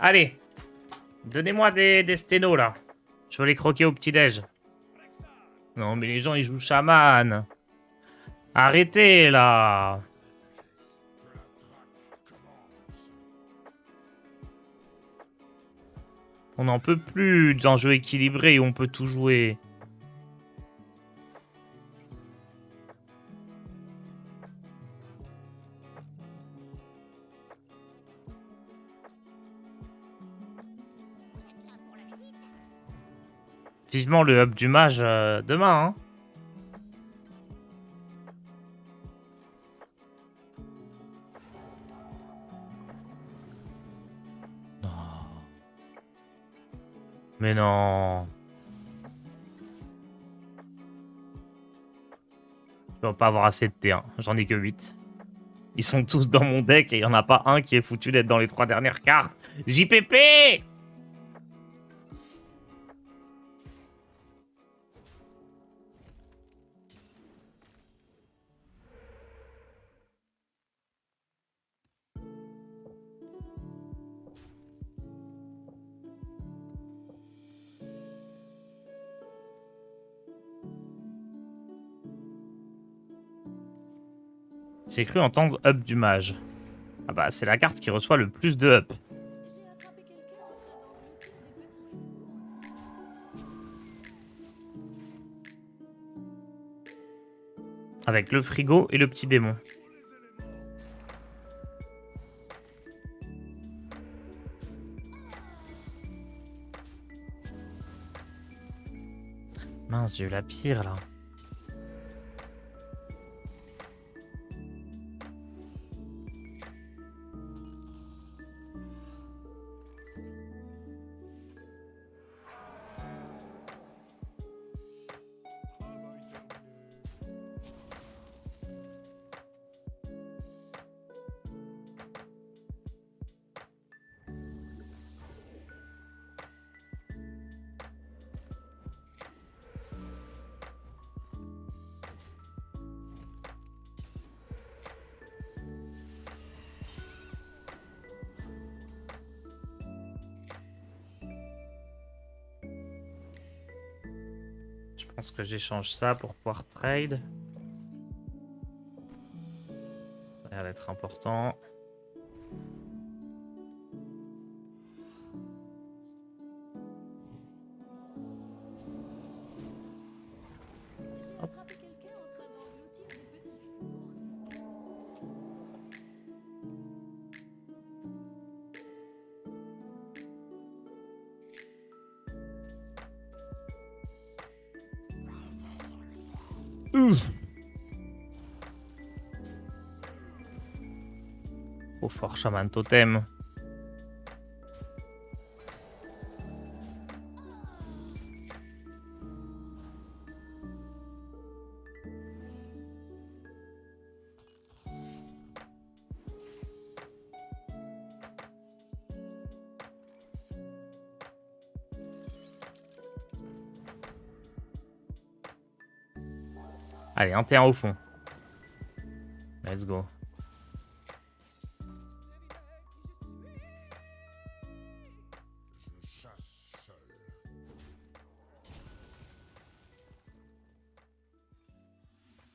Allez, donnez-moi des sténos, là. Je veux les croquer au petit-déj. Non, mais les gens, ils jouent chaman. Arrêtez, là. On n'en peut plus d'un jeu équilibré où on peut tout jouer. Vivement le hub du mage demain, hein. Non. Mais non. Je dois pas avoir assez de T1. J'en ai que 8. Ils sont tous dans mon deck et il y en a pas un qui est foutu d'être dans les 3 dernières cartes. JPP! J'ai cru entendre up du mage. Ah bah c'est la carte qui reçoit le plus de up. Avec le frigo et le petit démon. Mince, j'ai eu la pire là. Je pense que j'échange ça pour pouvoir trade. Ça a l'air d'être important. Hop. Trop fort, chaman totem. Allez, un T1 au fond. Let's go.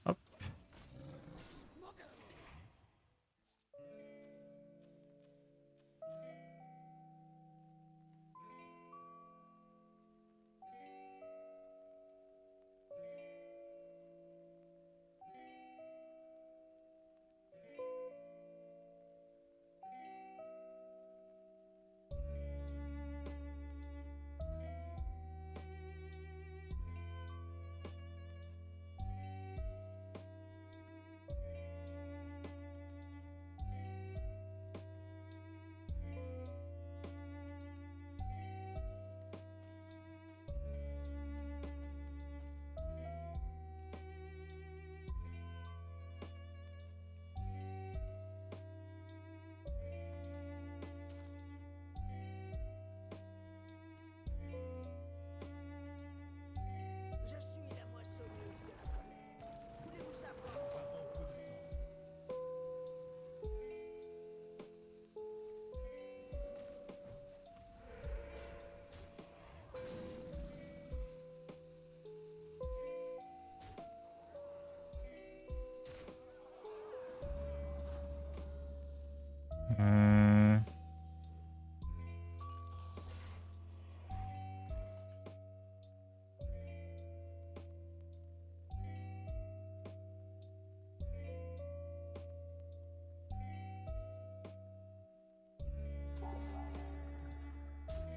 Hop.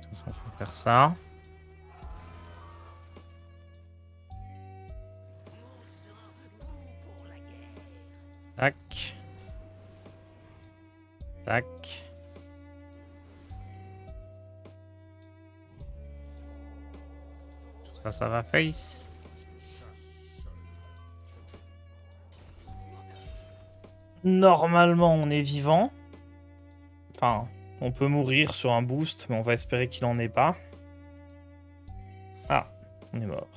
toute façon, faut faire ça. Tac. Tac. Tout ça, ça va face. Normalement, on est vivant. Enfin, on peut mourir sur un boost, mais on va espérer qu'il en ait pas. Ah, on est mort.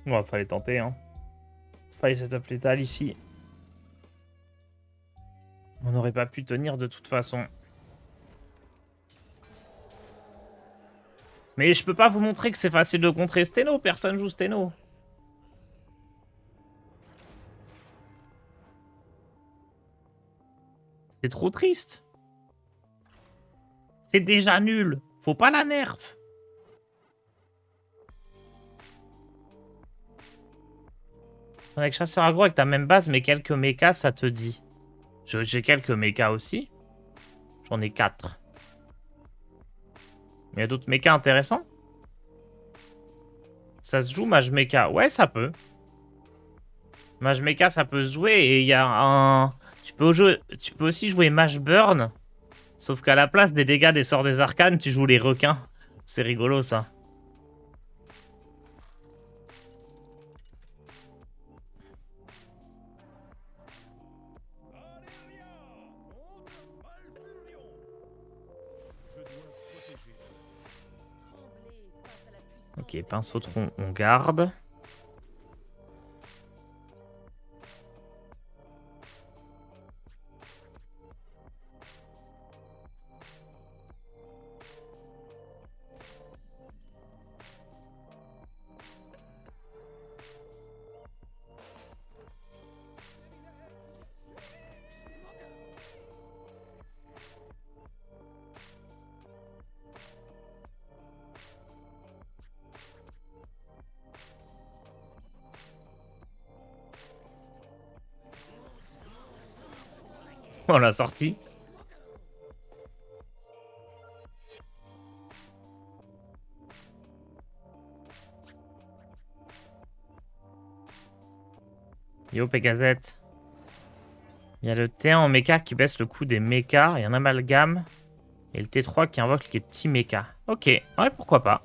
Ouais, fallait tenter, hein. Fallait setup létal ici. On n'aurait pas pu tenir de toute façon. Mais je peux pas vous montrer que c'est facile de contrer Steno. Personne joue Steno. C'est trop triste. C'est déjà nul. Faut pas la nerf. Avec chasseur aggro avec ta même base, mais quelques mechas, ça te dit. J'ai quelques mechas aussi. J'en ai 4. Mais il y a d'autres mechas intéressants. Ça se joue mage mecha. Ouais, ça peut. Mage mecha, ça peut se jouer. Et il y a un... Tu peux aussi jouer mage burn. Sauf qu'à la place des dégâts des sorts des arcanes, tu joues les requins. C'est rigolo, ça. Ok, pinceau tronc, on garde. On l'a sorti. Yo, Pégazette. Il y a le T1 en méca qui baisse le coût des mechas. Il y a un amalgame. Et le T3 qui invoque les petits mechas. Ok, ouais, pourquoi pas.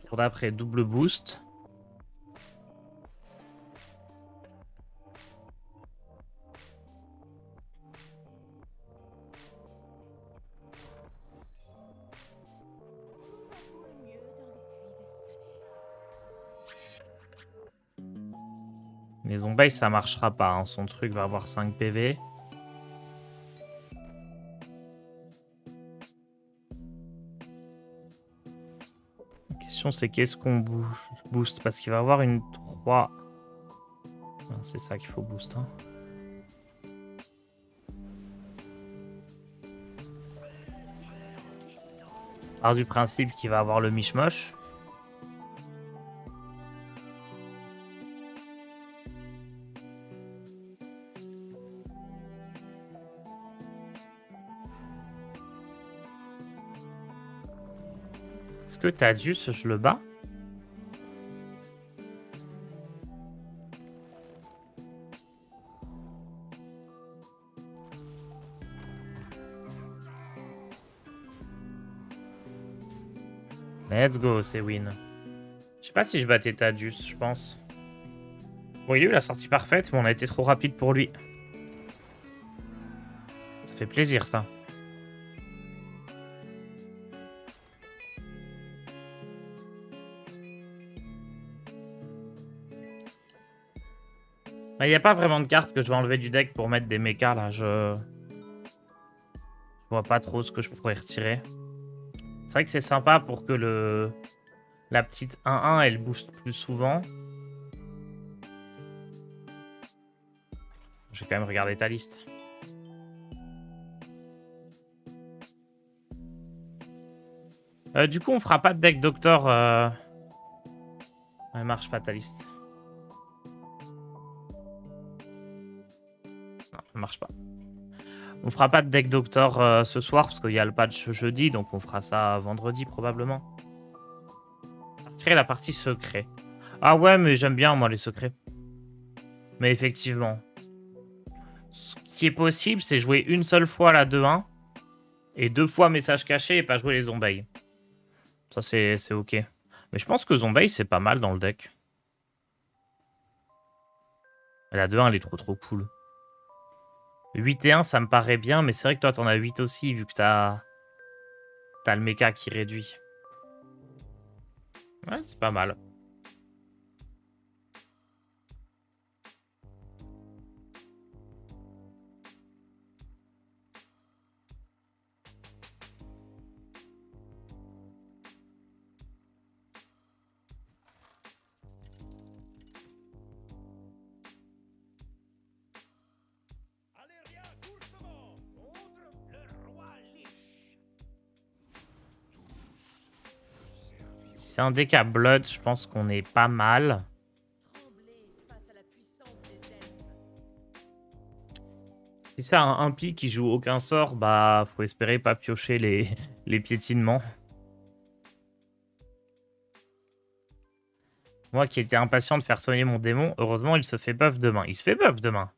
Tour d'après, double boost. Les zombies, ça marchera pas. Hein. Son truc va avoir 5 PV. La question, c'est qu'est-ce qu'on booste? Parce qu'il va avoir une 3. C'est ça qu'il faut boost. Hein. Part du principe qu'il va avoir le mishmosh. Est-ce que Thaddeus, je le bats? Let's go, c'est win. Je sais pas si je battais Thaddeus, je pense. Bon, il a eu la sortie parfaite, mais on a été trop rapide pour lui. Ça fait plaisir, ça. Il n'y a pas vraiment de carte que je vais enlever du deck pour mettre des mechas, là. Je vois pas trop ce que je pourrais retirer. C'est vrai que c'est sympa pour que la petite 1-1, elle booste plus souvent. Je vais quand même regarder ta liste. Du coup, on fera pas de deck doctor Elle marche fataliste. Non, elle marche pas. On fera pas de deck doctor ce soir parce qu'il y a le patch jeudi, donc on fera ça vendredi probablement. Tirer la partie secret. Ah ouais, mais j'aime bien moi les secrets. Mais effectivement. Ce qui est possible, c'est jouer une seule fois la 2-1 et 2 fois message caché et pas jouer les zombies. Ça c'est ok. Mais je pense que zombie c'est pas mal dans le deck. La 2-1 elle est trop cool. 8 et 1 ça me paraît bien, mais c'est vrai que toi t'en as 8 aussi vu que t'as le mecha qui réduit. Ouais, c'est pas mal. C'est un deck à Blood, je pense qu'on est pas mal. Si c'est un pic qui joue aucun sort, bah faut espérer pas piocher les piétinements. Moi qui étais impatient de faire soigner mon démon, heureusement il se fait buff demain. Il se fait buff demain.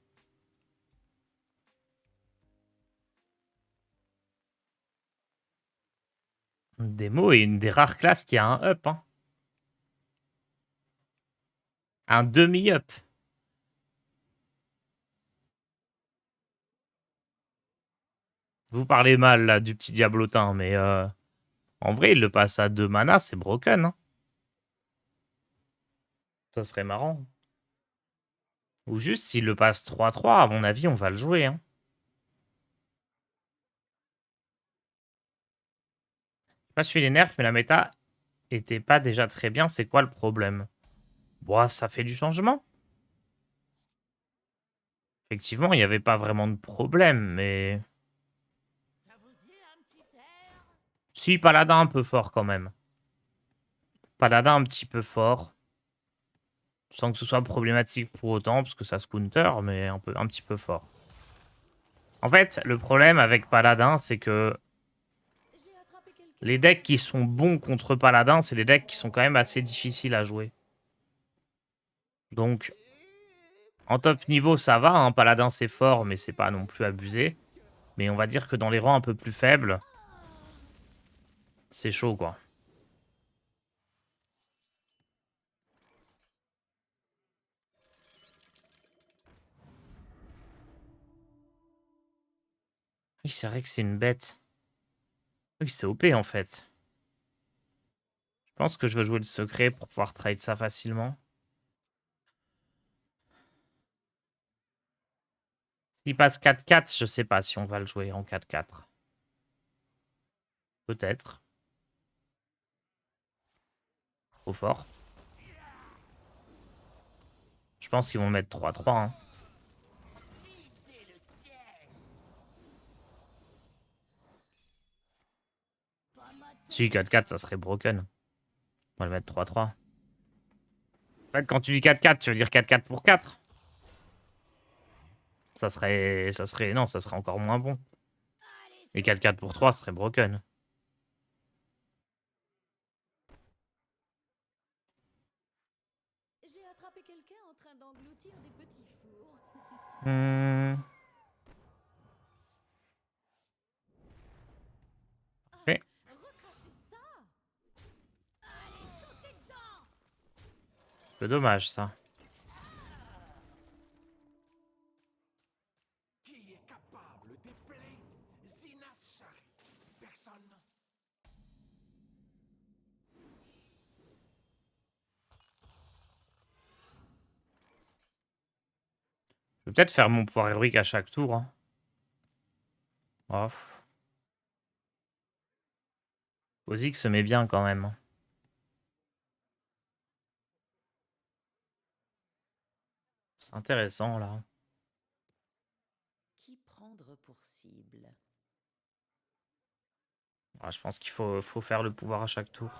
Démo est une des rares classes qui a un up. Hein. Un demi-up. Vous parlez mal là du petit diablotin, mais en vrai il le passe à 2 mana, c'est broken. Hein. Ça serait marrant. Ou juste s'il le passe 3-3, à mon avis on va le jouer. Hein. Je sais pas si les nerfs, mais la méta était pas déjà très bien. C'est quoi le problème? Bon, ça fait du changement. Effectivement, il n'y avait pas vraiment de problème, mais... Si, Paladin un peu fort quand même. Paladin un petit peu fort. Sans que ce soit problématique pour autant, parce que ça se counter, mais un petit peu fort. En fait, le problème avec Paladin, c'est que... les decks qui sont bons contre Paladin, c'est des decks qui sont quand même assez difficiles à jouer. Donc, en top niveau, ça va. Hein, Paladin, c'est fort, mais c'est pas non plus abusé. Mais on va dire que dans les rangs un peu plus faibles, c'est chaud, quoi. Oui, c'est vrai que c'est une bête. Oui, c'est OP, en fait. Je pense que je vais jouer le secret pour pouvoir trade ça facilement. S'il passe 4-4, je sais pas si on va le jouer en 4-4. Peut-être. Trop fort. Je pense qu'ils vont mettre 3-3. Hein. Si, 4-4, ça serait broken. On va le mettre 3-3. En fait, quand tu dis 4-4, tu veux dire 4-4 pour 4. Ça serait... Non, ça serait encore moins bon. Et 4-4 pour 3 serait broken. J'ai attrapé quelqu'un en train d'engloutir des petits fours. Ok. Recrachez ça. Allez, sautez dedans. C'est dommage, ça. Qui est capable d'épeler Zinas Shari? Personne. Je vais peut-être faire mon pouvoir héroïque à chaque tour. Hein. Off. Ozik se met bien quand même. C'est intéressant, là. Qui prendre pour cible? Ah, je pense qu'il faut faire le pouvoir à chaque tour.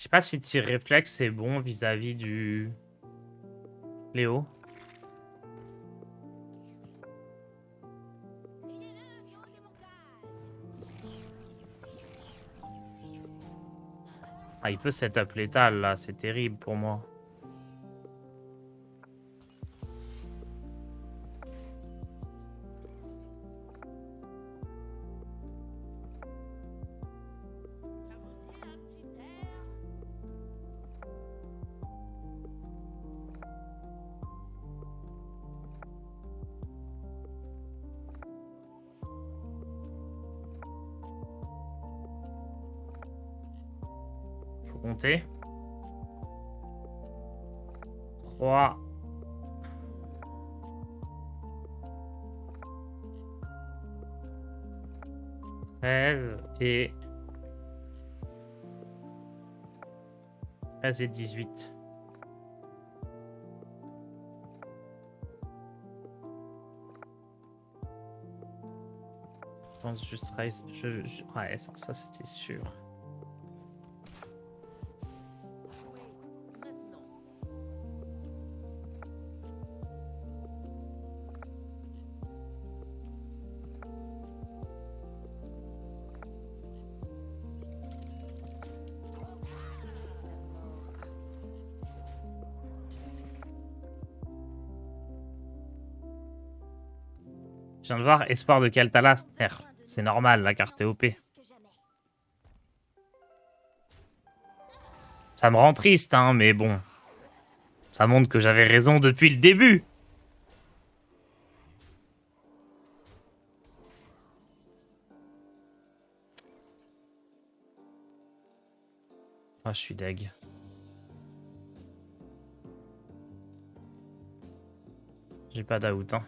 Je sais pas si tir réflexe c'est bon vis-à-vis du Léo. Ah, il peut setup létal là, c'est terrible pour moi. Faut compter. 3. Et 13 et 18. Je pense juste raise. Ouais, ça c'était sûr. Je viens de voir Espoir de Kaltalas. C'est normal, la carte est OP. Ça me rend triste, hein, mais bon. Ça montre que j'avais raison depuis le début. Ah, je suis deg. J'ai pas d'aout, hein.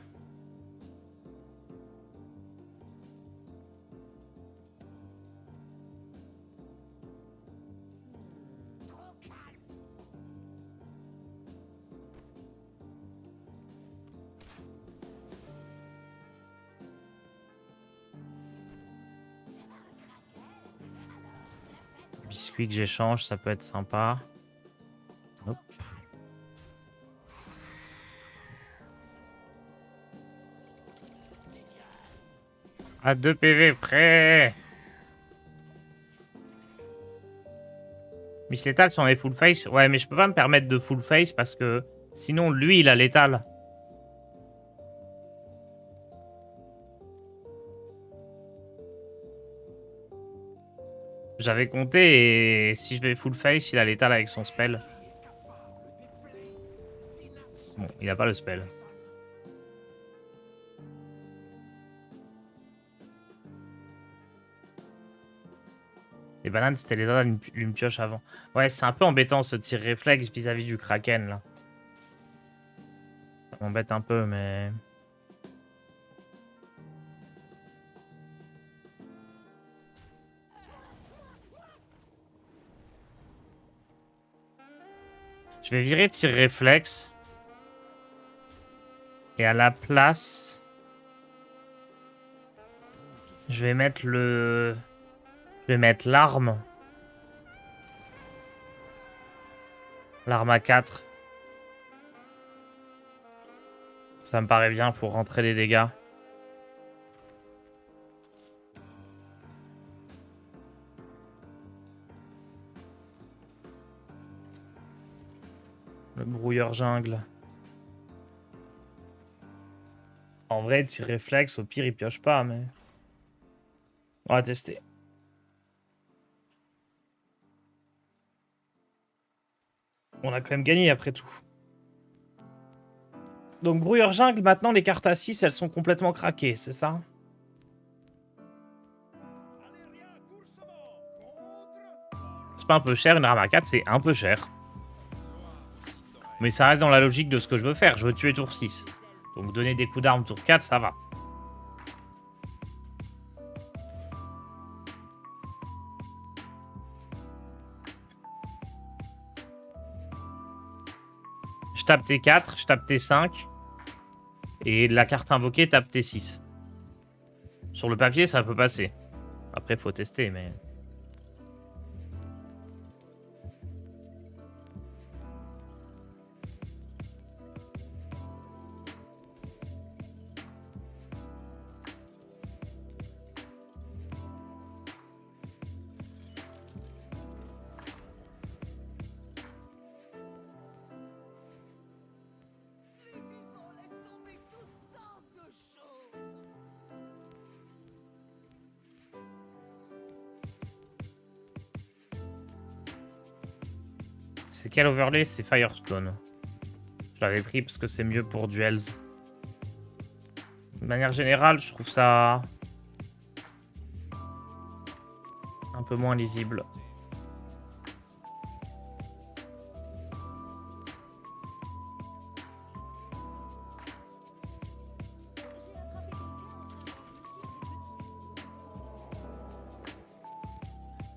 Biscuit que j'échange, ça peut être sympa. Hop. À 2 PV près. Miss Létal, si on est full face. Ouais, mais je peux pas me permettre de full face parce que sinon, lui, il a létal. J'avais compté et si je vais full face, il a létal avec son spell. Bon, il a pas le spell. Les bananes, c'était les doigts d'une pioche avant. Ouais, c'est un peu embêtant ce tir réflexe vis-à-vis du Kraken, là. Ça m'embête un peu, mais... Je vais virer tir réflexe. Et à la place... Je vais mettre le... Je vais mettre l'arme. L'arme à 4. Ça me paraît bien pour rentrer les dégâts. Le brouilleur jungle. En vrai, tir réflexe, au pire, il pioche pas, mais... On va tester. On a quand même gagné après tout. Donc, brouilleur jungle, maintenant, les cartes à 6, elles sont complètement craquées, c'est ça? C'est pas un peu cher, une arme à 4, c'est un peu cher. Mais ça reste dans la logique de ce que je veux faire. Je veux tuer tour 6. Donc, donner des coups d'arme tour 4, ça va. Je tape T4, je tape T5. Et la carte invoquée tape T6. Sur le papier, ça peut passer. Après, faut tester, mais... C'est quel overlay? C'est Firestone. Je l'avais pris parce que c'est mieux pour duels. De manière générale, je trouve ça un peu moins lisible.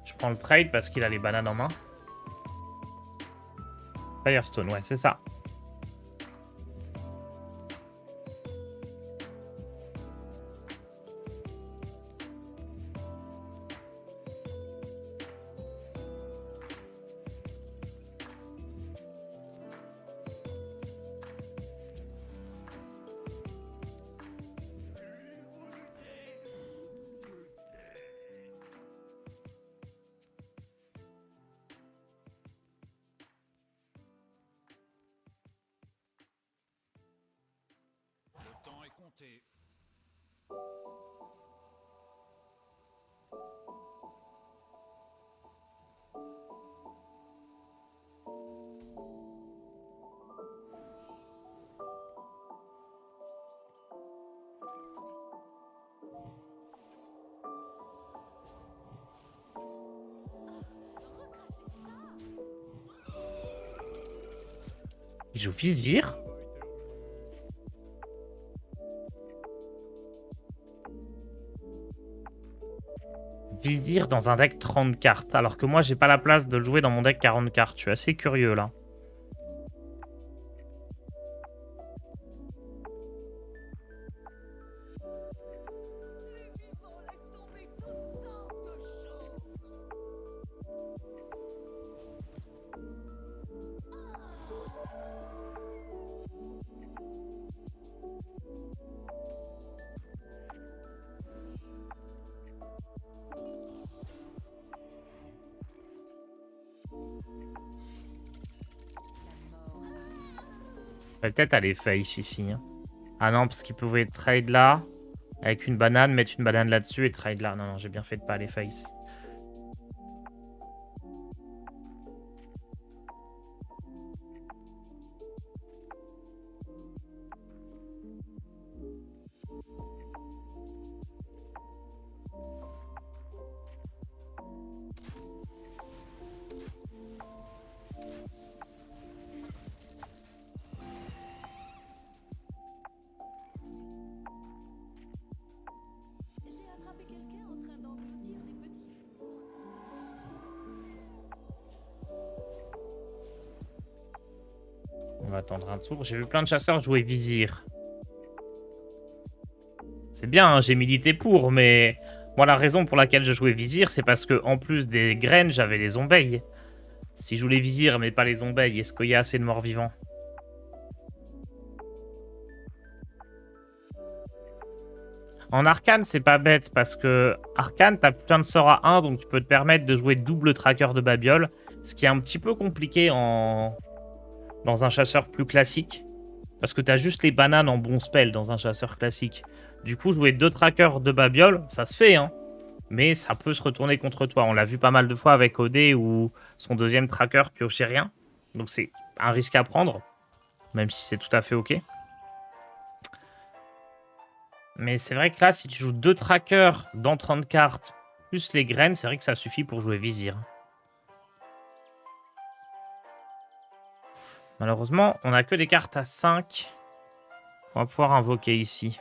Je prends le trade parce qu'il a les bananes en main. Firestone, ouais, c'est ça. Le temps est compté. Il joue Vizir. Vizir dans un deck 30 cartes. Alors que moi, j'ai pas la place de le jouer dans mon deck 40 cartes. Je suis assez curieux là. On va peut-être aller face ici. Hein. Ah non, parce qu'il pouvait trade là. Avec une banane, mettre une banane là-dessus et trade là. Non, non, j'ai bien fait de pas aller face. J'ai attrapé quelqu'un en train d'engloutir des petits fours. On va attendre un tour. J'ai vu plein de chasseurs jouer Vizir. C'est bien, hein, j'ai milité pour, mais... Moi, la raison pour laquelle je jouais Vizir, c'est parce que en plus des graines, j'avais les ombeilles. Si je joue les Vizirs mais pas les ombeilles, est-ce qu'il y a assez de morts vivants? En arcane, c'est pas bête parce que arcane, t'as plein de sorts à 1, donc tu peux te permettre de jouer double tracker de babiole, ce qui est un petit peu compliqué dans un chasseur plus classique, parce que t'as juste les bananes en bon spell dans un chasseur classique. Du coup, jouer 2 trackers de babiole, ça se fait, hein, mais ça peut se retourner contre toi. On l'a vu pas mal de fois avec OD où son deuxième tracker piochait rien, donc c'est un risque à prendre, même si c'est tout à fait ok. Mais c'est vrai que là, si tu joues 2 trackers dans 30 cartes, plus les graines, c'est vrai que ça suffit pour jouer Vizir. Malheureusement, on n'a que des cartes à 5 qu'on va pouvoir invoquer ici.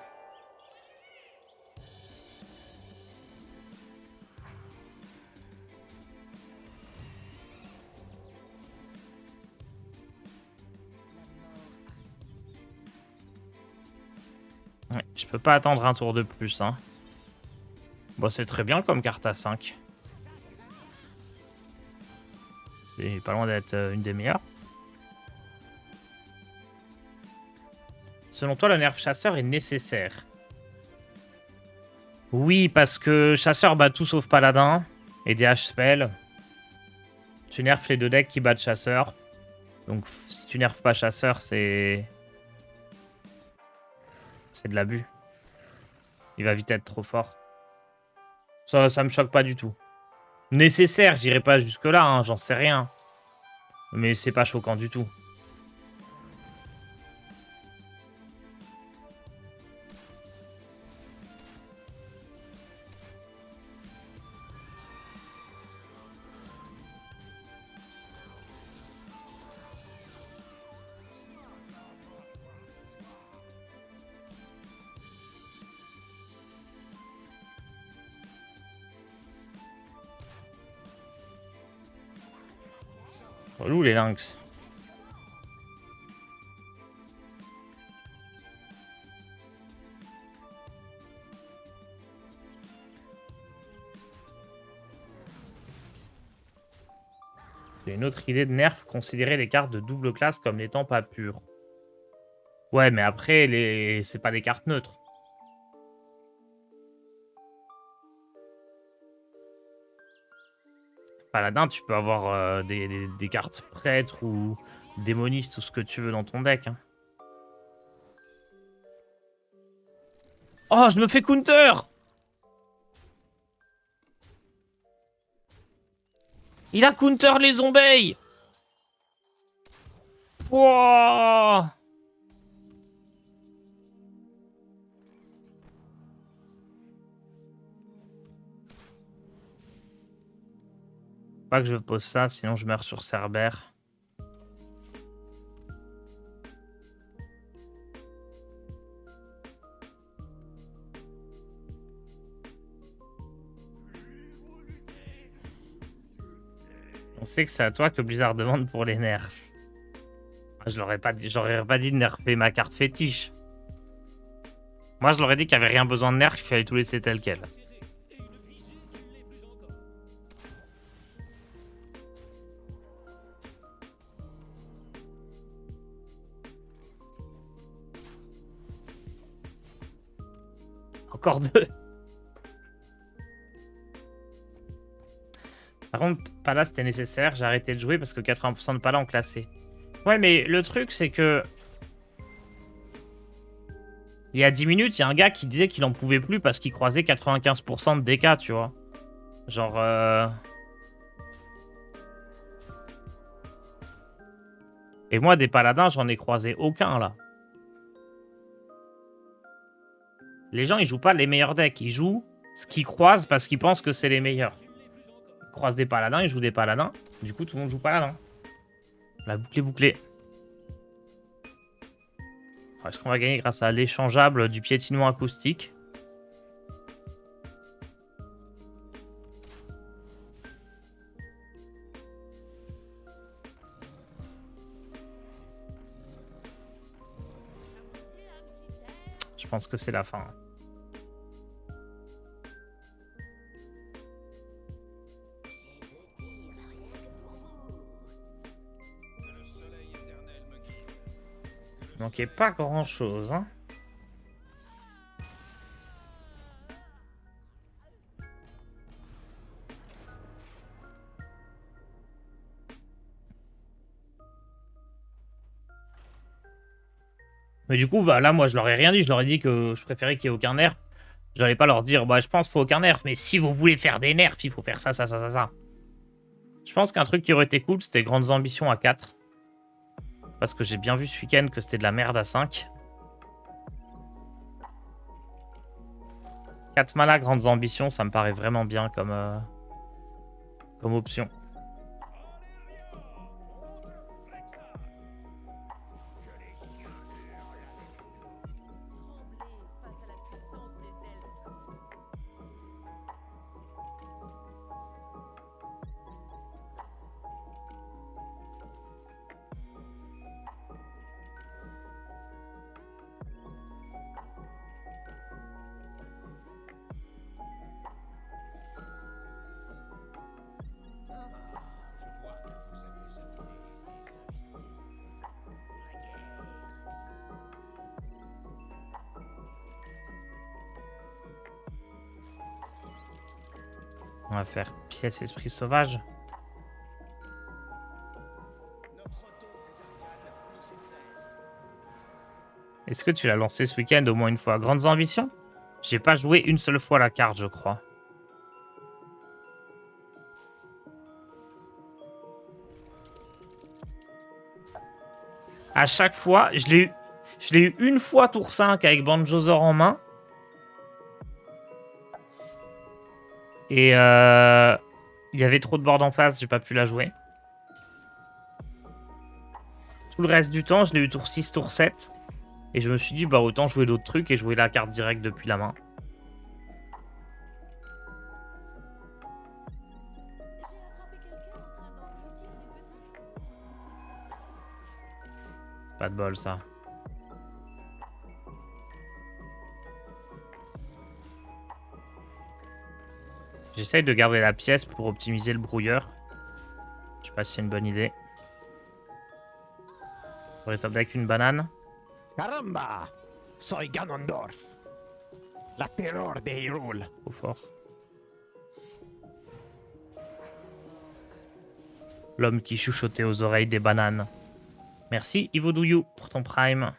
Ouais, je peux pas attendre un tour de plus. Hein. Bon, c'est très bien comme carte à 5. C'est pas loin d'être une des meilleures. Selon toi, le nerf chasseur est nécessaire? Oui, parce que chasseur bat tout sauf paladin et des H-spell. Tu nerfs les 2 decks qui battent chasseur. Donc si tu nerfs pas chasseur, c'est de l'abus. Il va vite être trop fort. Ça me choque pas du tout. Nécessaire, j'irai pas jusque là, hein, j'en sais rien. Mais c'est pas choquant du tout. Relou les lynx. J'ai une autre idée de nerf, considérer les cartes de double classe comme n'étant pas pures. Ouais, mais après, c'est pas des cartes neutres. Paladin, tu peux avoir des cartes prêtres ou démonistes ou ce que tu veux dans ton deck. Hein. Oh, je me fais counter! Il a counter les zombies! Wouah! Pas que je pose ça, sinon je meurs sur Cerbère. On sait que c'est à toi que Blizzard demande pour les nerfs. Je l'aurais pas dit, j'aurais pas dit de nerfer ma carte fétiche. Moi, je leur ai dit qu'il n'y avait rien besoin de nerfs, qu'il fallait tout laisser tel quel. Encore deux. Par contre, Pala, c'était nécessaire. J'ai arrêté de jouer parce que 80% de Pala ont classé. Ouais, mais le truc, c'est que... Il y a 10 minutes, il y a un gars qui disait qu'il en pouvait plus parce qu'il croisait 95% de DK, tu vois. Genre... Et moi, des paladins, j'en ai croisé aucun, là. Les gens, ils jouent pas les meilleurs decks. Ils jouent ce qu'ils croisent parce qu'ils pensent que c'est les meilleurs. Ils croisent des paladins, ils jouent des paladins. Du coup, tout le monde joue paladin. La boucle est bouclée. Est-ce qu'on va gagner grâce à l'échangeable du piétinement acoustique? Je pense que c'est la fin. Il manquait pas grand chose, hein. Mais du coup, bah là, moi, je leur ai rien dit. Je leur ai dit que je préférais qu'il n'y ait aucun nerf. J'allais pas leur dire, bah, je pense qu'il faut aucun nerf. Mais si vous voulez faire des nerfs, il faut faire ça, ça, ça, ça, ça. Je pense qu'un truc qui aurait été cool, c'était Grandes Ambitions à 4. Parce que j'ai bien vu ce week-end que c'était de la merde à 5. 4 mana, Grandes Ambitions, ça me paraît vraiment bien comme option. On va faire pièce esprit sauvage. Est-ce que tu l'as lancé ce week-end au moins une fois? Grandes Ambitions? J'ai pas joué une seule fois la carte, je crois. À chaque fois, je l'ai eu une fois tour 5 avec Banjozor en main. Et il y avait trop de board en face, j'ai pas pu la jouer. Tout le reste du temps, je l'ai eu tour 6, tour 7. Et je me suis dit, bah autant jouer d'autres trucs et jouer la carte directe depuis la main. Pas de bol, ça. J'essaye de garder la pièce pour optimiser le brouilleur. Je sais pas si c'est une bonne idée. On est avec une banane. Caramba! Soy Ganondorf. La terror de Hyrule. Trop fort. L'homme qui chuchotait aux oreilles des bananes. Merci Ivo Douyou pour ton prime.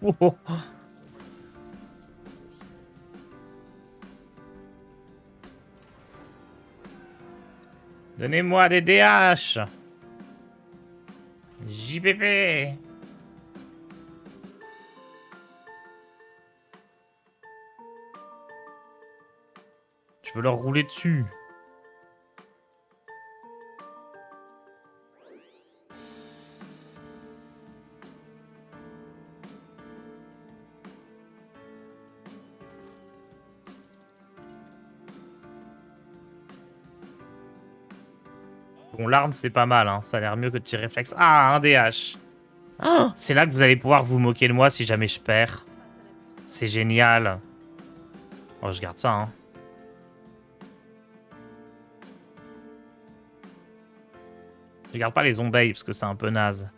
Oh. Donnez-moi des DH. JPP. Je veux leur rouler dessus. Bon, l'arme, c'est pas mal, hein. Ça a l'air mieux que de tirer réflexe. Ah, un DH. Oh, c'est là que vous allez pouvoir vous moquer de moi si jamais je perds. C'est génial. Oh, je garde ça, hein. Je garde pas les zombies parce que c'est un peu naze.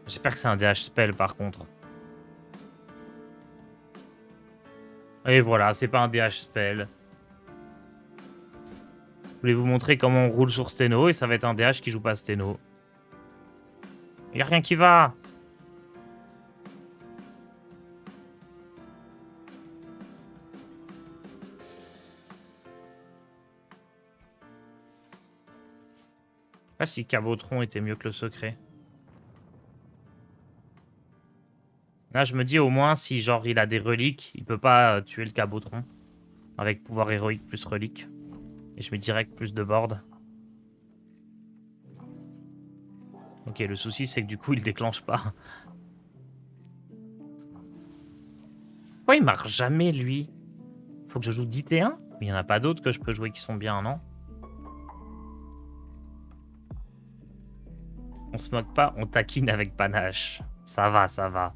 J'espère que c'est un DH spell par contre. Et voilà, c'est pas un DH spell. Je voulais vous montrer comment on roule sur Steno et ça va être un DH qui joue pas Steno. Y a rien qui va. Je sais pas si Cabotron était mieux que le secret. Là, je me dis au moins si genre il a des reliques, il peut pas tuer le Cabotron. Avec pouvoir héroïque plus relique. Et je mets direct plus de board. Ok, le souci c'est que du coup il déclenche pas. Pourquoi il marche jamais lui? Faut que je joue 10 T1? Mais il n'y en a pas d'autres que je peux jouer qui sont bien, non? On se moque pas, on taquine avec panache. Ça va, ça va.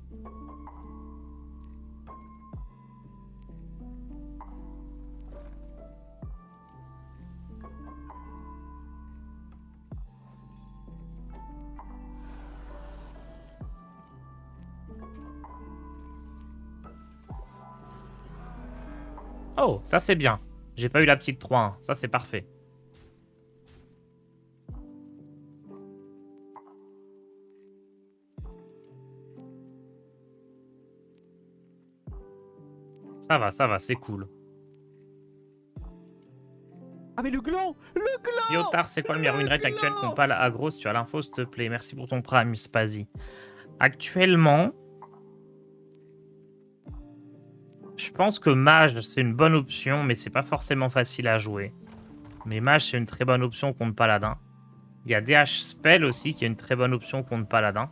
Oh, ça c'est bien. J'ai pas eu la petite 3-1. Ça c'est parfait. Ça va, c'est cool. Ah mais le gland! Le gland! Yotar, c'est quoi le meilleur winrate actuel qu'on parle aggro? Si tu as l'info, s'il te plaît. Merci pour ton prime, Spazi. Actuellement, je pense que Mage, c'est une bonne option, mais c'est pas forcément facile à jouer. Mais Mage, c'est une très bonne option contre Paladin. Il y a DH Spell aussi, qui est une très bonne option contre Paladin.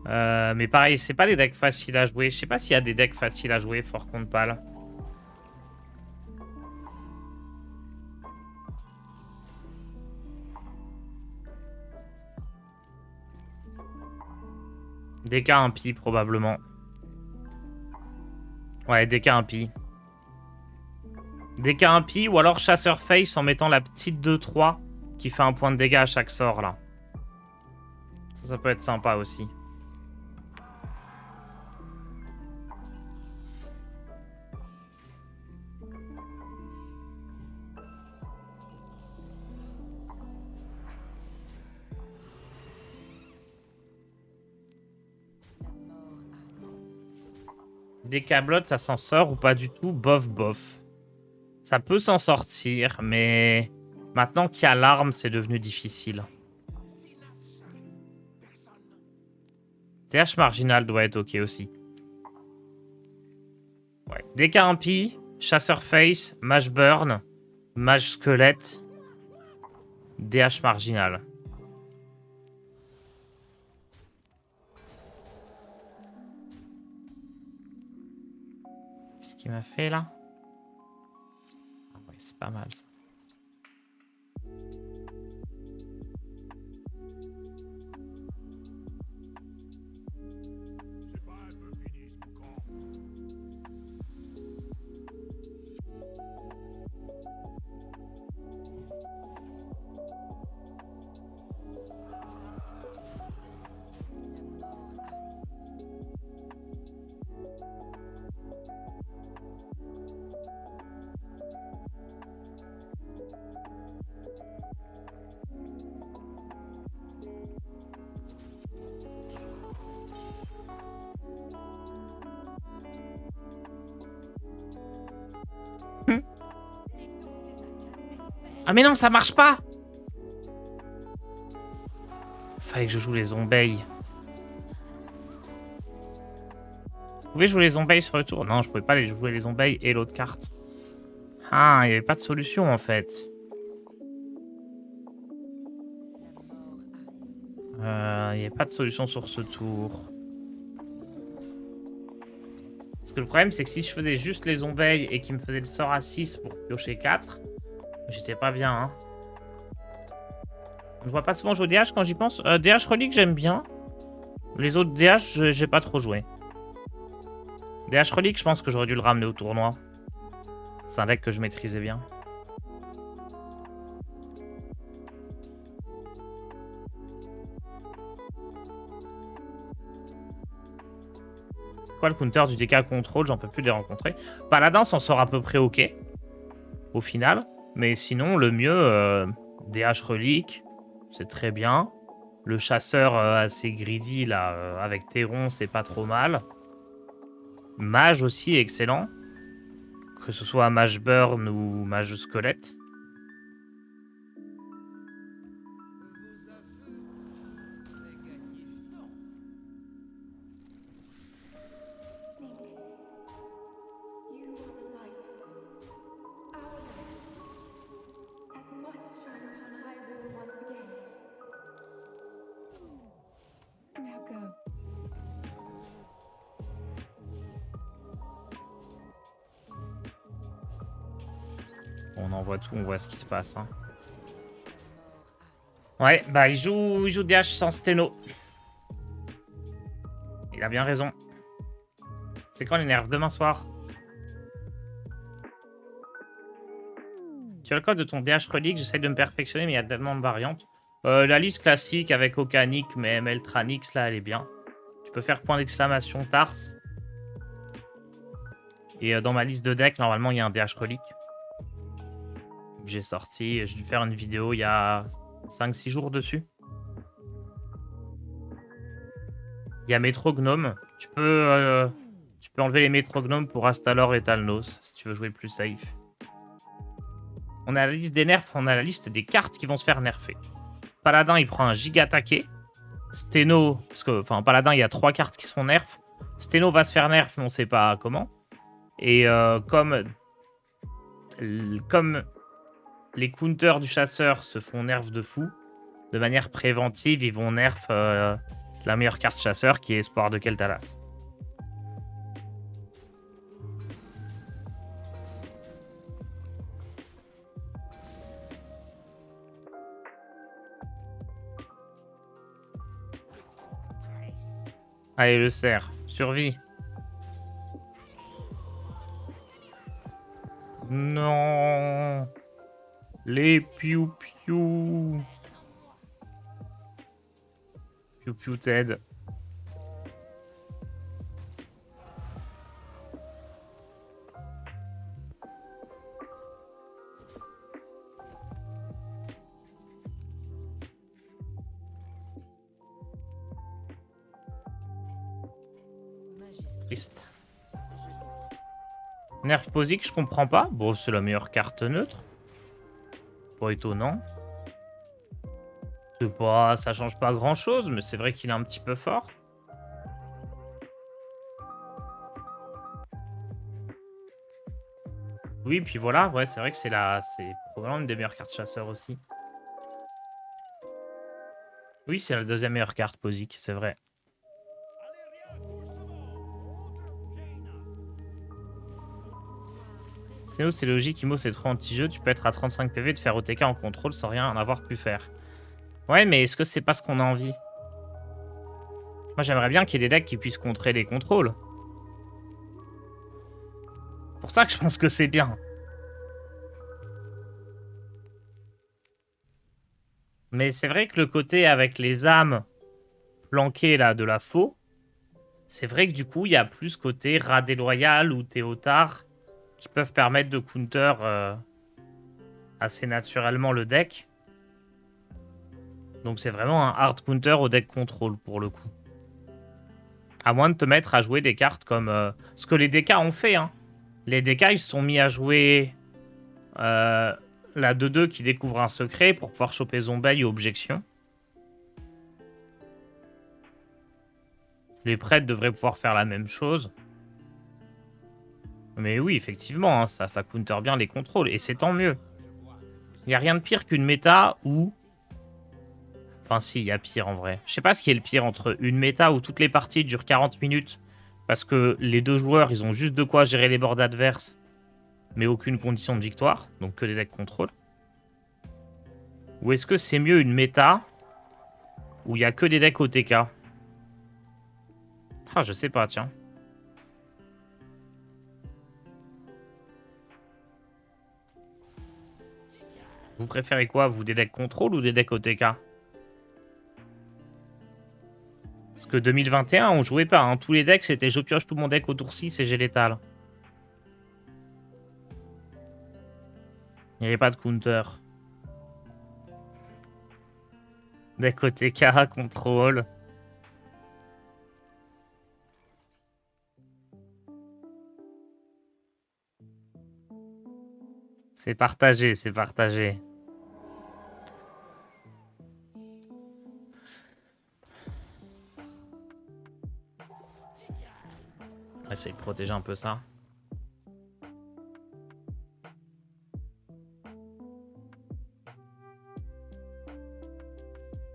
Mais pareil, c'est pas des decks faciles à jouer. Je sais pas s'il y a des decks faciles à jouer fort contre Pal. DK impie probablement. Ouais, DK impie. DK impie ou alors chasseur face en mettant la petite 2-3 qui fait un point de dégâts à chaque sort là. Ça peut être sympa aussi. Décablot, ça s'en sort ou pas du tout? Bof, bof. Ça peut s'en sortir, mais maintenant qu'il y a l'arme, c'est devenu difficile. TH marginal doit être ok aussi. Ouais. DK impie, chasseur face, mage burn, mage squelette, DH marginal. Qu'est-ce qu'il m'a fait là? Ah ouais, c'est pas mal ça. Ah mais non, ça marche pas! Fallait que je joue les zombies. Vous pouvez jouer les zombies sur le tour? Non, je pouvais pas les jouer les zombies et l'autre carte. Ah, il n'y avait pas de solution en fait. Il n'y avait pas de solution sur ce tour. Parce que le problème, c'est que si je faisais juste les zombies et qu'il me faisait le sort à 6 pour piocher 4, j'étais pas bien, hein. Je vois pas souvent jouer DH quand j'y pense. DH Relique, j'aime bien. Les autres DH, j'ai pas trop joué. DH Relique, je pense que j'aurais dû le ramener au tournoi. C'est un deck que je maîtrisais bien. C'est quoi le counter du DK Control? J'en peux plus les rencontrer. Paladin s'en sort à peu près ok. Au final. Mais sinon, le mieux, DH Relique, c'est très bien. Le chasseur assez greedy, là, avec Théron, c'est pas trop mal. Mage aussi, excellent. Que ce soit Mage Burn ou Mage Squelette. On envoie tout, on voit ce qui se passe. Hein. Ouais, bah il joue DH sans sténo. Il a bien raison. C'est quand les nerfs? Demain soir. Tu as le code de ton DH Relique, j'essaie de me perfectionner, mais il y a tellement de variantes. La liste classique avec Okanic, mais Meltranix, là, elle est bien. Tu peux faire point d'exclamation Tars. Et dans ma liste de decks, normalement, il y a un DH Relique. J'ai sorti, j'ai dû faire une vidéo il y a 5-6 jours dessus. Il y a Métrognome. Tu peux enlever les Métrognomes pour Astalor et Talnos, si tu veux jouer plus safe. On a la liste des nerfs, on a la liste des cartes qui vont se faire nerfer. Paladin, il prend un giga attaqué. Sténo, parce que, enfin, Paladin, il y a 3 cartes qui se font nerf. Sténo va se faire nerf, mais on sait pas comment. Et comme les counters du chasseur se font nerf de fou, de manière préventive, ils vont nerf la meilleure carte chasseur qui est Espoir de Keltalas. Allez, le cerf. Survie. Non. Les piou-piou. Piou-piou Ted. Triste. Nerf Posic, je comprends pas. Bon, c'est la meilleure carte neutre. Pas étonnant. C'est pas, ça change pas grand chose, mais c'est vrai qu'il est un petit peu fort. Oui, puis voilà, ouais, c'est vrai que c'est probablement une des meilleures cartes chasseurs aussi. Oui, c'est la deuxième meilleure carte Posic, c'est vrai. Sinon, c'est logique, Imo c'est trop anti-jeu, tu peux être à 35 PV et te faire OTK en contrôle sans rien en avoir pu faire. Ouais, mais est-ce que c'est pas ce qu'on a envie? Moi, j'aimerais bien qu'il y ait des decks qui puissent contrer les contrôles. C'est pour ça que je pense que c'est bien. Mais c'est vrai que le côté avec les âmes planquées là de la faux, c'est vrai que du coup, il y a plus côté rat déloyal ou Théotard qui peuvent permettre de counter assez naturellement le deck. Donc c'est vraiment un hard counter au deck contrôle pour le coup. À moins de te mettre à jouer des cartes comme ce que les DK ont fait. Hein. Les DK ils se sont mis à jouer la 2-2 qui découvre un secret pour pouvoir choper Zombie ou Objection. Les prêtres devraient pouvoir faire la même chose. Mais oui, effectivement, hein, ça counter bien les contrôles. Et c'est tant mieux. Il n'y a rien de pire qu'une méta où... Enfin si, il y a pire en vrai. Je sais pas ce qui est le pire entre une méta où toutes les parties durent 40 minutes parce que les deux joueurs, ils ont juste de quoi gérer les boards adverses, mais aucune condition de victoire, donc que des decks contrôle. Ou est-ce que c'est mieux une méta où il n'y a que des decks OTK? Ah, je sais pas, tiens. Vous préférez quoi, vous, des decks contrôle ou des decks OTK? Parce que 2021, on jouait pas. Hein. Tous les decks, c'était je pioche tout mon deck au tour 6 et j'ai létal. Il n'y avait pas de counter. Deck OTK, contrôle. C'est partagé, c'est partagé. On va essayer de protéger un peu ça.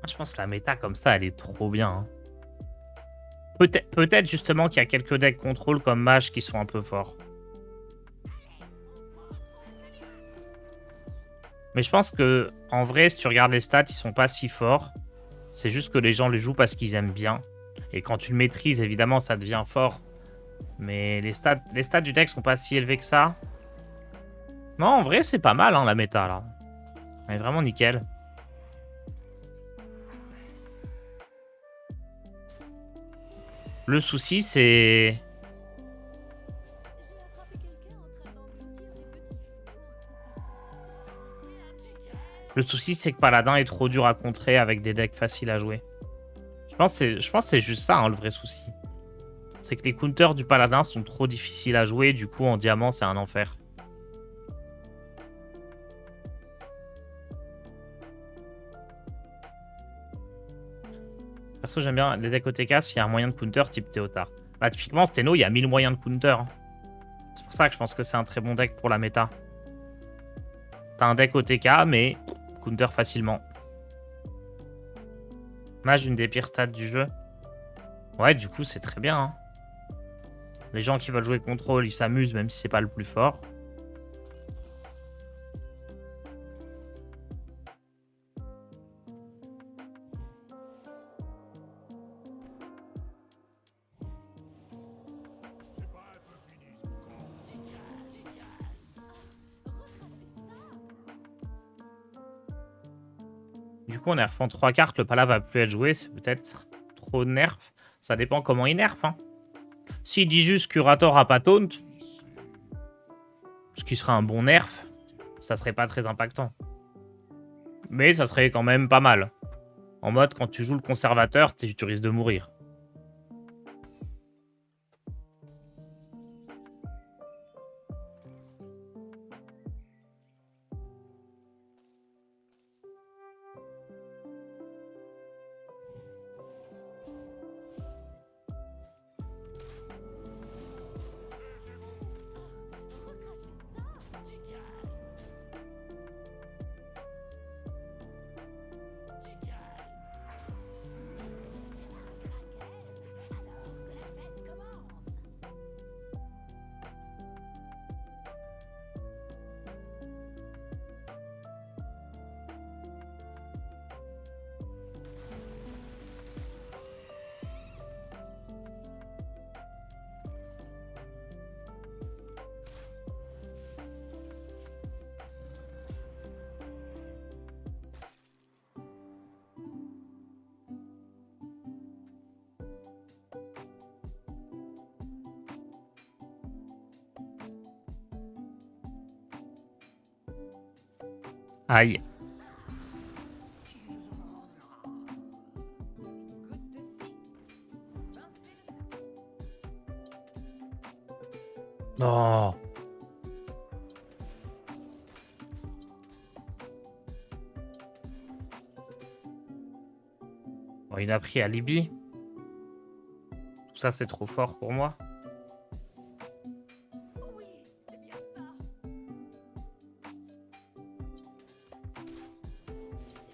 Je pense que la méta comme ça, elle est trop bien. Hein. Peut-être justement qu'il y a quelques decks contrôle comme Mage qui sont un peu forts. Mais je pense que en vrai, si tu regardes les stats, ils sont pas si forts. C'est juste que les gens les jouent parce qu'ils aiment bien. Et quand tu le maîtrises, évidemment, ça devient fort. Mais les stats du deck sont pas si élevés que ça. Non, en vrai, c'est pas mal, hein, la méta, là. Elle est vraiment nickel. Le souci, c'est... Le souci, c'est que Paladin est trop dur à contrer avec des decks faciles à jouer. Je pense que c'est juste ça, hein, le vrai souci. C'est que les counters du Paladin sont trop difficiles à jouer, du coup, en diamant, c'est un enfer. Perso, j'aime bien les decks OTK s'il y a un moyen de counter type Théotard. Bah, typiquement, Steno, il y a 1000 moyens de counter. Hein. C'est pour ça que je pense que c'est un très bon deck pour la méta. T'as un deck OTK, mais counter facilement. Mage, une des pires stats du jeu. Ouais, du coup, c'est très bien. Hein. Les gens qui veulent jouer contrôle, ils s'amusent, même si c'est pas le plus fort. Du coup, en nerfant 3 cartes, le pala va plus être joué. C'est peut-être trop de nerf. Ça dépend comment il nerf. Hein. S'il dit juste Curator a pas taunt, ce qui serait un bon nerf, ça serait pas très impactant. Mais ça serait quand même pas mal. En mode, quand tu joues le conservateur, tu risques de mourir. Aïe. Non. Bon, il a pris Alibi. Tout ça, c'est trop fort pour moi. Oui, c'est bien ça.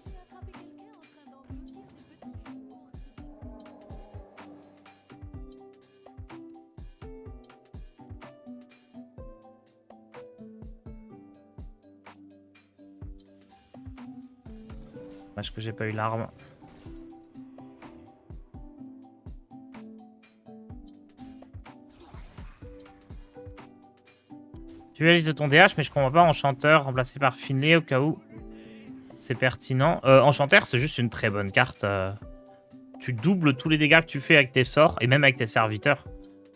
J'ai attrapé quelqu'un en train d'engloutir des petits fours. Dommage que j'ai pas eu l'arme. Dualise de ton DH, mais je comprends pas Enchanteur remplacé par Finlay au cas où c'est pertinent. Enchanteur, c'est juste une très bonne carte. Tu doubles tous les dégâts que tu fais avec tes sorts et même avec tes serviteurs.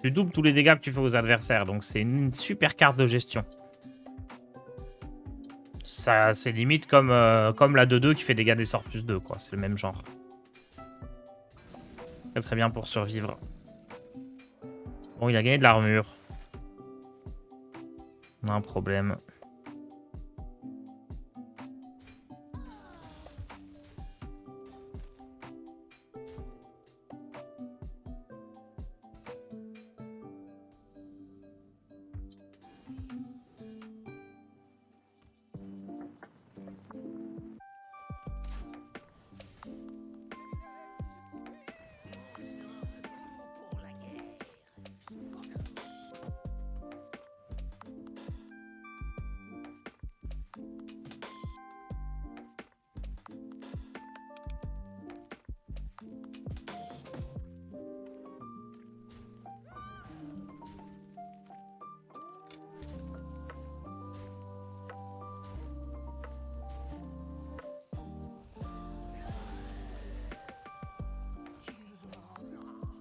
Tu doubles tous les dégâts que tu fais aux adversaires. Donc c'est une super carte de gestion. Ça, c'est limite comme la 2-2 qui fait dégâts des sorts plus 2, quoi. C'est le même genre. Très très bien pour survivre. Bon, il a gagné de l'armure. On a un problème.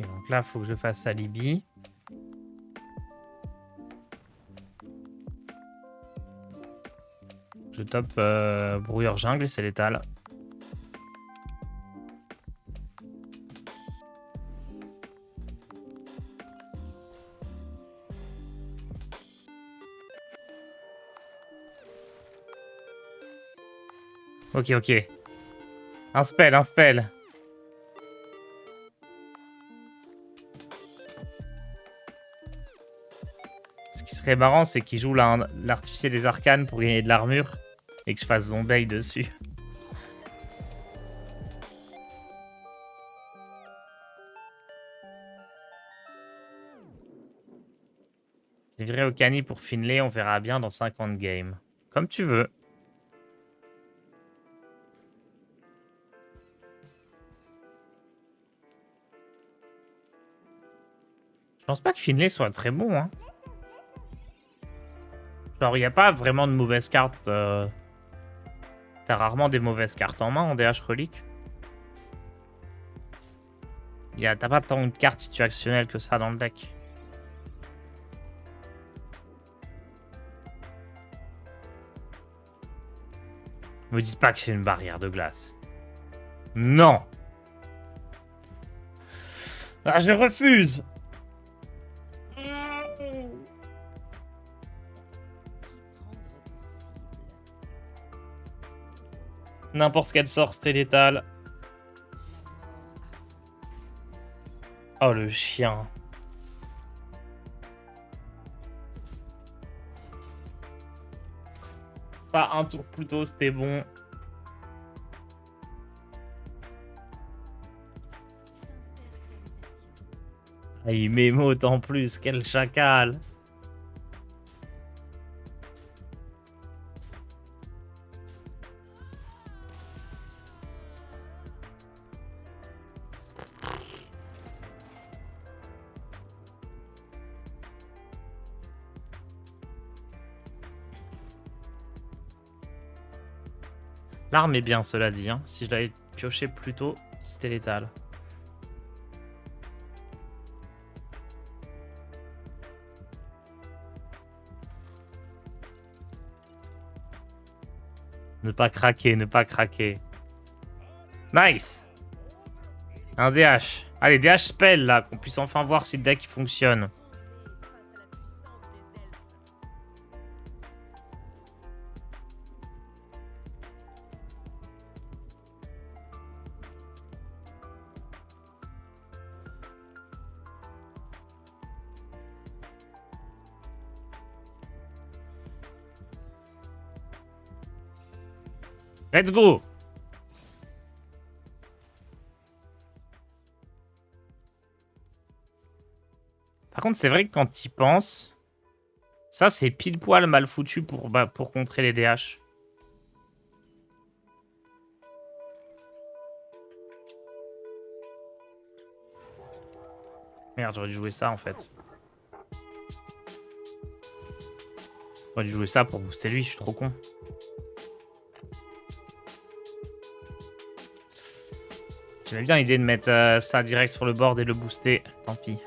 Et donc là, il faut que je fasse Alibi. Je top Brouilleur Jungle et c'est létal. Ok, ok. Un spell, un spell. Ce qui serait marrant, c'est qu'il joue l'artificier des arcanes pour gagner de l'armure. Et que je fasse Zombie dessus. J'ai viré au Cani pour Finlay, on verra bien dans 50 games. Comme tu veux. Je pense pas que Finlay soit très bon, hein. Genre, il n'y a pas vraiment de mauvaises cartes. T'as rarement des mauvaises cartes en main en DH Relique. T'as pas tant de cartes situationnelles que ça dans le deck. Me dites pas que c'est une barrière de glace. Non. Ah, je refuse. N'importe quel sort, c'était létal. Oh, le chien. Pas un tour plus tôt, c'était bon. Ah, il m'émote en plus, quel chacal. L'arme est bien, cela dit. Hein. Si je l'avais pioché plus tôt, c'était létal. Ne pas craquer, ne pas craquer. Nice. Un DH. Allez, DH spell, là, qu'on puisse enfin voir si le deck fonctionne. Let's go. Par contre, c'est vrai que quand tu y penses, ça, c'est pile poil mal foutu pour contrer les DH. Merde, j'aurais dû jouer ça, en fait. J'aurais dû jouer ça pour booster lui, je suis trop con. J'aimais bien l'idée de mettre ça direct sur le board et le booster. Tant pis.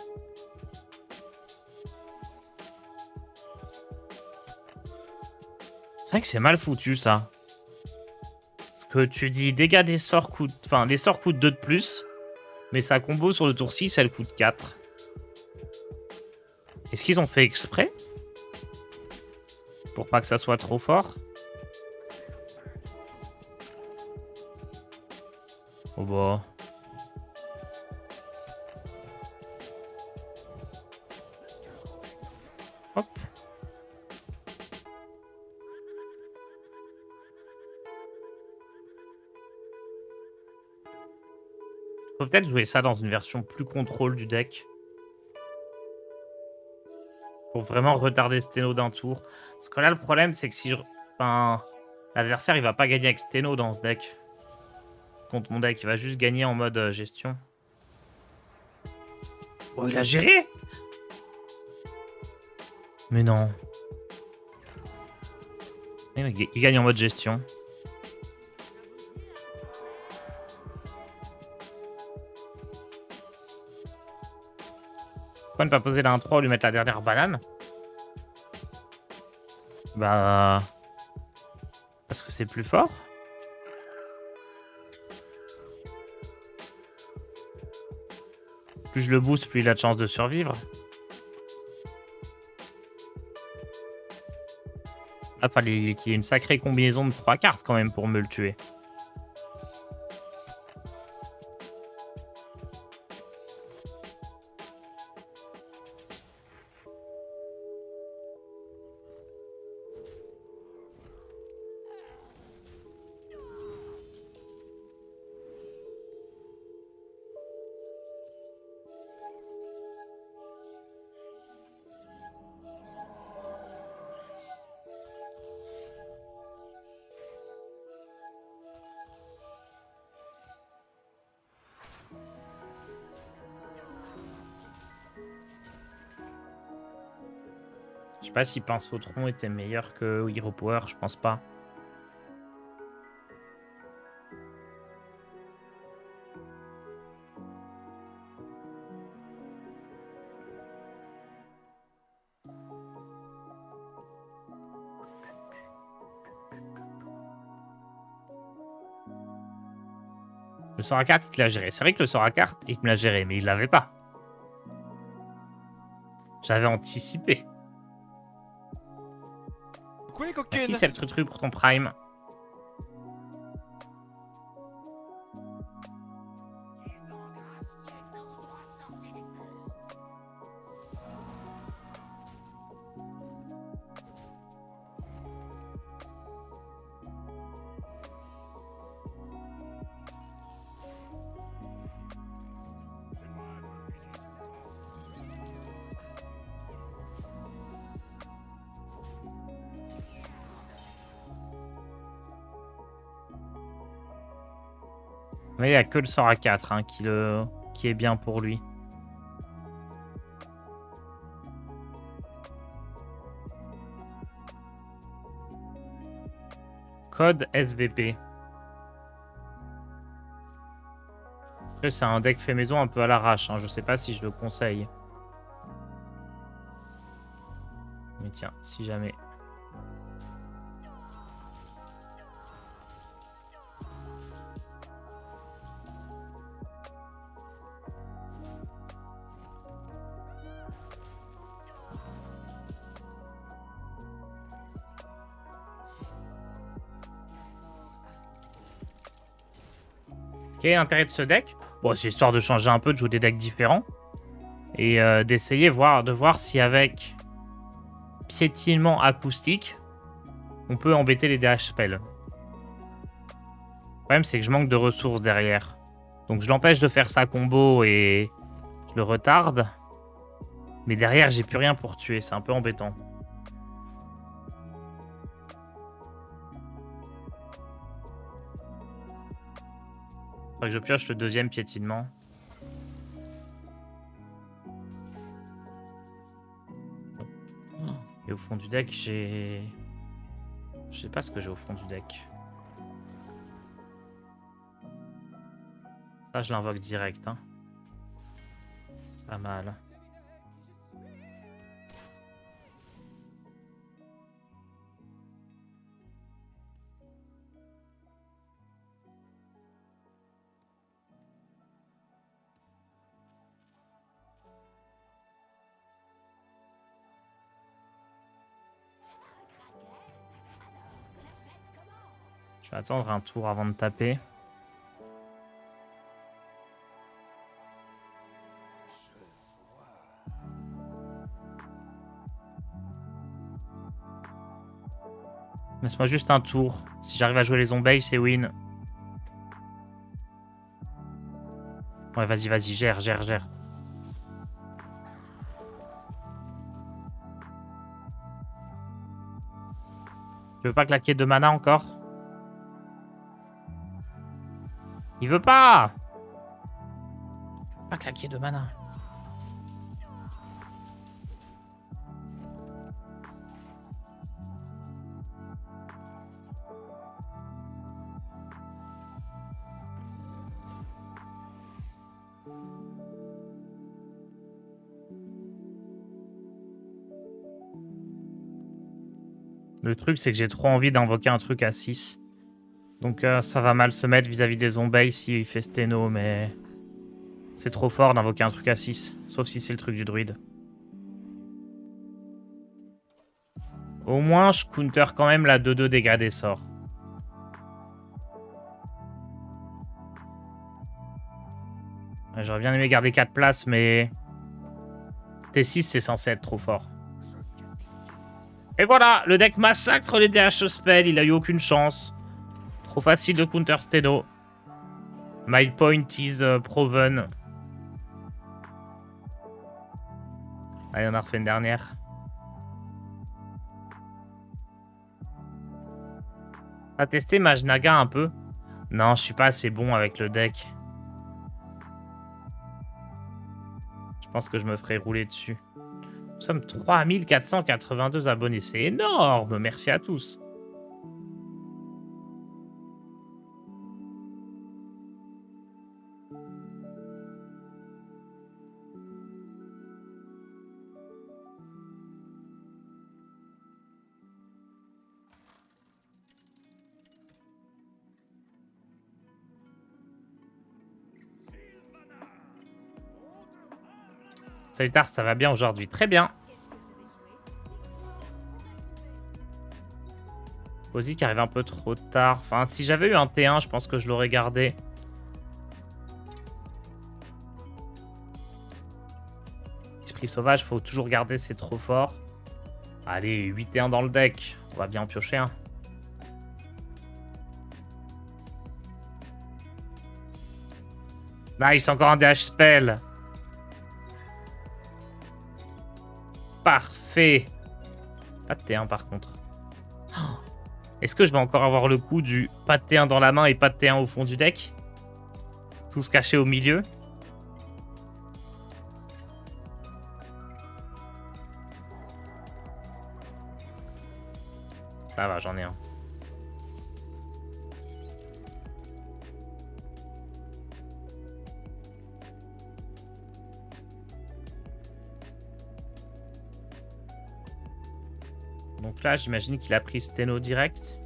C'est vrai que c'est mal foutu, ça. Parce que tu dis dégâts des sorts coûtent... Enfin, les sorts coûtent 2 de plus. Mais sa combo sur le tour 6, elle coûte 4. Est-ce qu'ils ont fait exprès? Pour pas que ça soit trop fort? Oh bah... Hop. Faut peut-être jouer ça dans une version plus contrôle du deck. Pour vraiment retarder Steno d'un tour. Parce que là, le problème, c'est que si je... Enfin... L'adversaire, il va pas gagner avec Steno dans ce deck. Contre mon deck, il va juste gagner en mode gestion. Oh, il a géré? Mais non. Il gagne en mode gestion. Pourquoi ne pas poser la 1-3 ou lui mettre la dernière banane? Bah... Parce que c'est plus fort. Plus je le booste, plus il a de chance de survivre. Ah, fallait qu'il y ait une sacrée combinaison de 3 cartes quand même pour me le tuer. Je sais pas si Pince au tronc était meilleur que Hero Power, je pense pas. Le sort à carte, il te l'a géré. C'est vrai que le sort à carte, il me l'a géré, mais il l'avait pas. J'avais anticipé. Quoi les coquines? Merci, c'est le truc pour ton prime. Mais il n'y a que le sort à 4 hein, qui est bien pour lui. Code SVP. Après, c'est un deck fait maison un peu à l'arrache. Hein. Je sais pas si je le conseille. Mais tiens, si jamais. Quel est l'intérêt de ce deck? Bon, c'est histoire de changer un peu, de jouer des decks différents. Et d'essayer de voir si avec piétinement acoustique, on peut embêter les DH spells. Le problème, c'est que je manque de ressources derrière. Donc je l'empêche de faire sa combo et je le retarde. Mais derrière, j'ai plus rien pour tuer. C'est un peu embêtant. Faudrait que je pioche le deuxième piétinement. Et au fond du deck, j'ai... Je sais pas ce que j'ai au fond du deck. Ça, je l'invoque direct. Hein. C'est pas mal. Je vais attendre un tour avant de taper. Laisse-moi juste un tour. Si j'arrive à jouer les zombies, c'est win. Ouais, vas-y, gère. Tu veux pas claquer 2 mana encore? Il veut pas! Je veux pas claquer 2 mana. Le truc, c'est que j'ai trop envie d'invoquer un truc à 6. Donc ça va mal se mettre vis-à-vis des zombies s'il fait Steno, mais... C'est trop fort d'invoquer un truc à 6. Sauf si c'est le truc du druide. Au moins, je counter quand même la 2-2 dégâts des sorts. J'aurais bien aimé garder 4 places, mais... T6, c'est censé être trop fort. Et voilà, le deck massacre les DH spell, il a eu aucune chance. Trop facile de counter Steno. My point is proven. Allez, on a refait une dernière. On va tester Mage Naga un peu. Non, je suis pas assez bon avec le deck. Je pense que je me ferai rouler dessus. Nous sommes 3482 abonnés. C'est énorme. Merci à tous. Salut Tars, ça va bien aujourd'hui? Très bien. Ozzy qui arrive un peu trop tard. Enfin, si j'avais eu un T1, je pense que je l'aurais gardé. Esprit sauvage, faut toujours garder, c'est trop fort. Allez, 8 et 1 dans le deck. On va bien en piocher un. Nice, encore un DH spell. Parfait. Pas de T1 par contre. Oh. Est-ce que je vais encore avoir le coup du pas de T1 dans la main et pas de T1 au fond du deck? Tout se cacher au milieu. Ça va, j'en ai un. Donc là, j'imagine qu'il a pris Steno direct.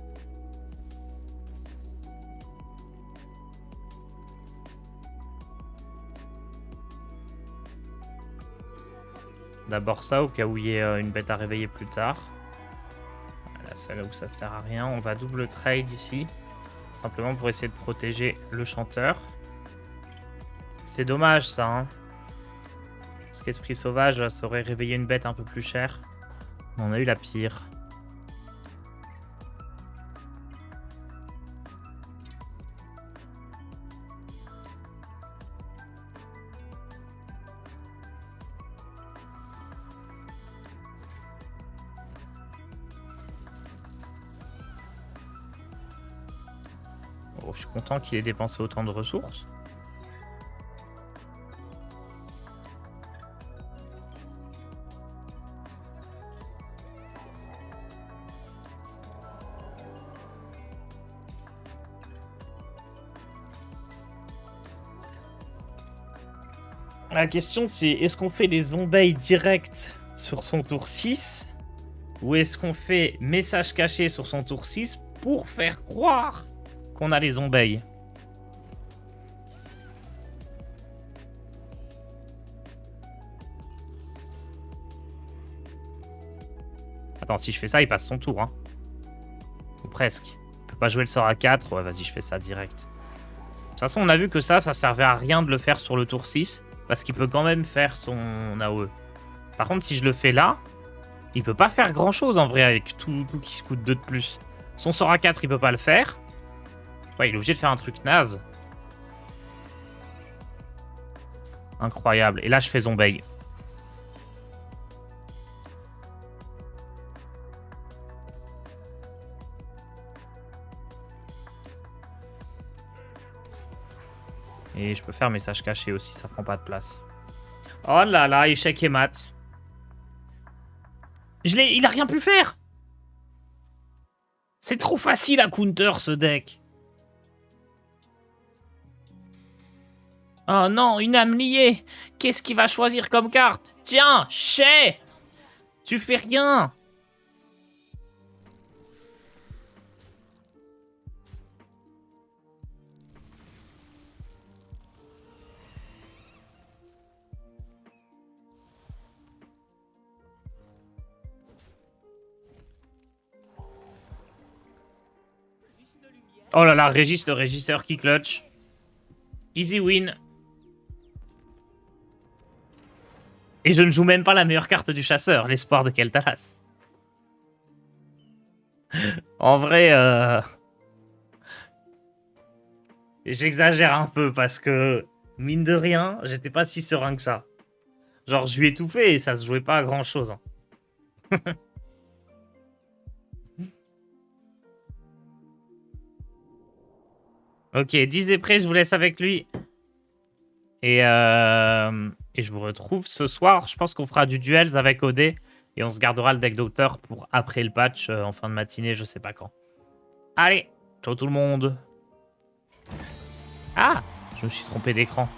D'abord ça, au cas où il y ait une bête à réveiller plus tard. Là, c'est là où ça sert à rien. On va double trade ici. Simplement pour essayer de protéger le chanteur. C'est dommage ça, hein. Parce qu'Esprit Sauvage, ça aurait réveillé une bête un peu plus chère. On a eu la pire. Oh, je suis content qu'il ait dépensé autant de ressources. La question c'est, est-ce qu'on fait les zombies directs sur son tour 6 ou est-ce qu'on fait message caché sur son tour 6 pour faire croire qu'on a les zombies? Attends, si je fais ça, il passe son tour, hein. Ou presque. Il peut pas jouer le sort à 4. Ouais, vas-y, je fais ça direct. De toute façon, on a vu que ça servait à rien de le faire sur le tour 6. Parce qu'il peut quand même faire son AOE. Par contre, si je le fais là, il peut pas faire grand-chose en vrai avec tout qui coûte 2 de plus. Son sort à 4, il peut pas le faire. Ouais, il est obligé de faire un truc naze. Incroyable. Et là, je fais zombie. Et je peux faire message caché aussi, ça prend pas de place. Oh là là, échec et mat. Il a rien pu faire. C'est trop facile à counter ce deck. Oh non, une âme liée. Qu'est-ce qu'il va choisir comme carte? Tiens, Shay. Tu fais rien. Oh là là, Régis, le régisseur qui clutch. Easy win. Et je ne joue même pas la meilleure carte du chasseur, l'espoir de Keltalas. En vrai, j'exagère un peu parce que, mine de rien, j'étais pas si serein que ça. Genre, je lui ai tout fait et ça se jouait pas à grand chose. Hein. Ok, 10 est prêt, je vous laisse avec lui. Et Et je vous retrouve ce soir. Je pense qu'on fera du duels avec OD. Et on se gardera le deck docteur pour après le patch, en fin de matinée, je sais pas quand. Allez, ciao tout le monde. Ah, je me suis trompé d'écran.